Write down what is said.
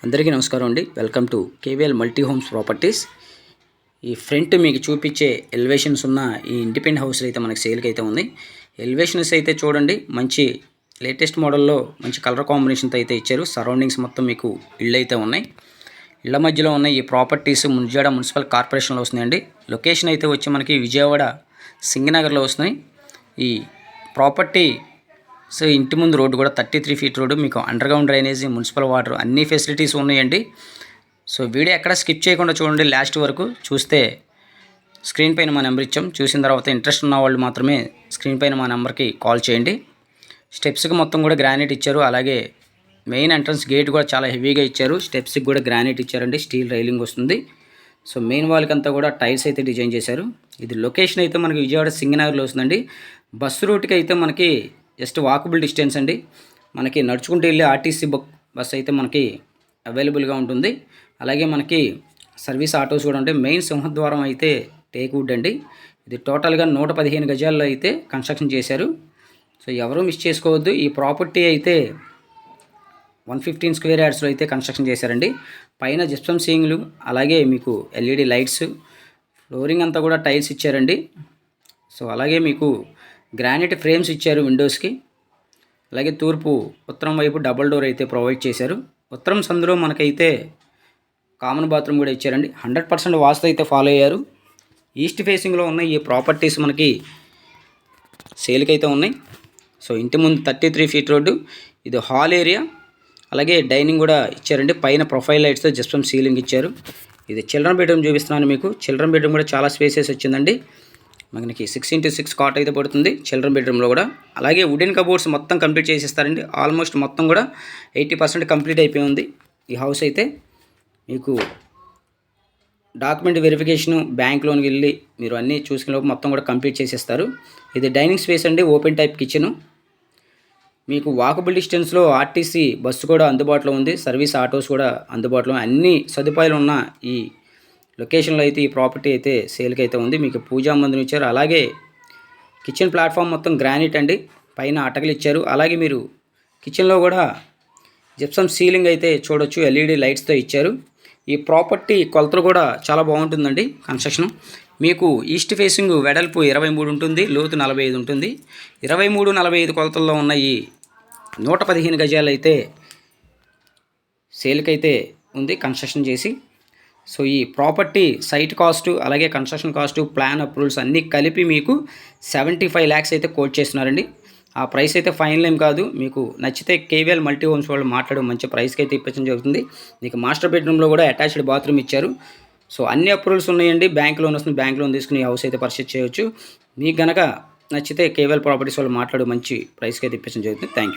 అందరికీ నమస్కారం అండి. Welcome to KVL multi homes properties. ఈ ఫ్రంట్ మీకు చూపించే ఎలివేషన్స్ ఉన్న ఈ ఇండిపెండెంట్ హౌస్ అయితే మనకి సేల్కి అయితే ఉంది. ఎలివేషన్స్ అయితే చూడండి, మంచి లేటెస్ట్ మోడల్లో మంచి కలర్ కాంబినేషన్తో అయితే ఇచ్చారు. సరౌండింగ్స్ మొత్తం మీకు ఇళ్ళు అయితే ఉన్నాయి. ఇళ్ల మధ్యలో ఉన్న ఈ ప్రాపర్టీస్ మున్జాడ మున్సిపల్ కార్పొరేషన్లో వస్తున్నాయండి. లొకేషన్ అయితే వచ్చి మనకి విజయవాడ సింగనగర్లో వస్తున్నాయి. ఈ ప్రాపర్టీ ఇంటి ముందు రోడ్డు కూడా 33 ఫీట్ రోడ్డు, మీకు under ground drainage, municipal water అన్ని ఫెసిలిటీస్ ఉన్నాయండి. వీడియో ఎక్కడ స్కిప్ చేయకుండా చూడండి, లాస్ట్ వరకు చూస్తే స్క్రీన్ పైన మా నెంబర్ ఇచ్చాం. చూసిన తర్వాత ఇంట్రెస్ట్ ఉన్న వాళ్ళు మాత్రమే స్క్రీన్ పైన మా నెంబర్కి కాల్ చేయండి. స్టెప్స్కి మొత్తం కూడా గ్రానైట్ ఇచ్చారు. అలాగే మెయిన్ ఎంట్రన్స్ గేట్ కూడా చాలా హెవీగా ఇచ్చారు. స్టెప్స్కి కూడా గ్రానైట్ ఇచ్చారండి. స్టీల్ రైలింగ్ వస్తుంది. మెయిన్ వాల్కి అంతా కూడా టైల్స్ అయితే డిజైన్ చేశారు. ఇది లొకేషన్ అయితే మనకి విజయవాడ సింగనగర్లో వస్తుందండి. బస్సు రూట్కి అయితే మనకి జస్ట్ వాకబుల్ డిస్టెన్స్ అండి. మనకి నడుచుకుంటూ వెళ్ళి ఆర్టీసీ బస్ అయితే మనకి అవైలబుల్గా ఉంటుంది. అలాగే మనకి సర్వీస్ ఆటోస్ కూడా ఉంటాయి. మెయిన్ సింహద్వారం అయితే టేక్ వుడ్ అండి. ఇది టోటల్గా 115 గజాల్లో అయితే కన్స్ట్రక్షన్ చేశారు. ఎవరూ మిస్ చేసుకోవద్దు. ఈ ప్రాపర్టీ అయితే 115 స్క్వేర్ యార్డ్స్లో అయితే కన్స్ట్రక్షన్ చేశారండి. పైన జిప్సమ్ సీలింగ్లు, అలాగే మీకు ఎల్ఈడి లైట్స్, ఫ్లోరింగ్ అంతా కూడా టైల్స్ ఇచ్చారండి. అలాగే మీకు గ్రానైట్ ఫ్రేమ్స్ ఇచ్చారు విండోస్కి. అలాగే తూర్పు ఉత్తరం వైపు డబుల్ డోర్ అయితే ప్రొవైడ్ చేశారు. ఉత్తరం సందులో మనకైతే కామన్ బాత్రూమ్ కూడా ఇచ్చారండి. 100% వాస్తు అయితే ఫాలో అయ్యారు. ఈస్ట్ ఫేసింగ్లో ఉన్న ఈ ప్రాపర్టీస్ మనకి సేల్కి అయితే ఉన్నాయి. ఇంటి ముందు 33 ఫీట్ రోడ్డు, ఇది హాల్ ఏరియా, అలాగే డైనింగ్ కూడా ఇచ్చారండి. పైన ప్రొఫైల్ లైట్స్తో జిప్సమ్ సీలింగ్ ఇచ్చారు. ఇది చిల్డ్రన్ బెడ్రూమ్ చూపిస్తున్నాను మీకు. చిల్డ్రన్ బెడ్రూమ్ కూడా చాలా స్పేసెస్ వచ్చిందండి. మనకి 6x6 కాట్ అయితే పడుతుంది చిల్డ్రన్ బెడ్రూమ్లో కూడా. అలాగే వుడెన్ కబోర్డ్స్ మొత్తం కంప్లీట్ చేసిస్తారండి. ఆల్మోస్ట్ మొత్తం కూడా 80% కంప్లీట్ అయిపోయి ఉంది ఈ హౌస్ అయితే. మీకు డాక్యుమెంట్ వెరిఫికేషను, బ్యాంక్ లోన్కి వెళ్ళి మీరు అన్నీ చూసుకునే మొత్తం కూడా కంప్లీట్ చేసేస్తారు. ఇది డైనింగ్ స్పేస్ అండి, ఓపెన్ టైప్ కిచెను. మీకు వాకబుల్ డిస్టెన్స్లో ఆర్టీసీ బస్సు కూడా అందుబాటులో ఉంది. సర్వీస్ ఆటోస్ కూడా అందుబాటులో, అన్ని సదుపాయాలు ఉన్న ఈ లొకేషన్లో అయితే ఈ ప్రాపర్టీ అయితే సేల్కి అయితే ఉంది. మీకు పూజా మందిరం ఇచ్చారు. అలాగే కిచెన్ ప్లాట్ఫామ్ మొత్తం గ్రానైట్ అండి. పైన అటకలు ఇచ్చారు. అలాగే మీరు కిచెన్లో కూడా జిప్సమ్ సీలింగ్ అయితే చూడొచ్చు, ఎల్ఈడి లైట్స్తో ఇచ్చారు. ఈ ప్రాపర్టీ కొలతలు కూడా చాలా బాగుంటుందండి. కన్స్ట్రక్షన్ మీకు ఈస్ట్ ఫేసింగ్ వెడల్పు 23 ఉంటుంది, లోతు 45 ఉంటుంది. 23-45 కొలతల్లో ఉన్న ఈ 115 గజాలు అయితే సేల్కి అయితే ఉంది కన్స్ట్రక్షన్ చేసి. ఈ ప్రాపర్టీ సైట్ కాస్టు, అలాగే కన్స్ట్రక్షన్ కాస్టు, ప్లాన్ అప్రూవల్స్ అన్నీ కలిపి మీకు 75 lakhs అయితే కోట్ చేస్తున్నారండి. ఆ ప్రైస్ అయితే ఫైనల్ ఏం కాదు. మీకు నచ్చితే కేవీఎల్ మల్టీ హోమ్స్ వాళ్ళు మాట్లాడే మంచి ప్రైస్కి అయితే ఇప్పించడం జరుగుతుంది. మీకు మాస్టర్ బెడ్రూమ్లో కూడా అటాచ్డ్ బాత్రూమ్ ఇచ్చారు. అన్ని అప్రూవల్స్ ఉన్నాయండి. బ్యాంక్ లోన్ వస్తుంది. బ్యాంక్ లోన్ తీసుకుని హౌస్ అయితే పర్చేస్ చేయవచ్చు. మీకు కనుక నచ్చితే కేవీఎల్ ప్రాపర్టీస్ వాళ్ళు మాట్లాడే మంచి ప్రైస్కి అయితే ఇప్పించడం జరుగుతుంది. Thank you.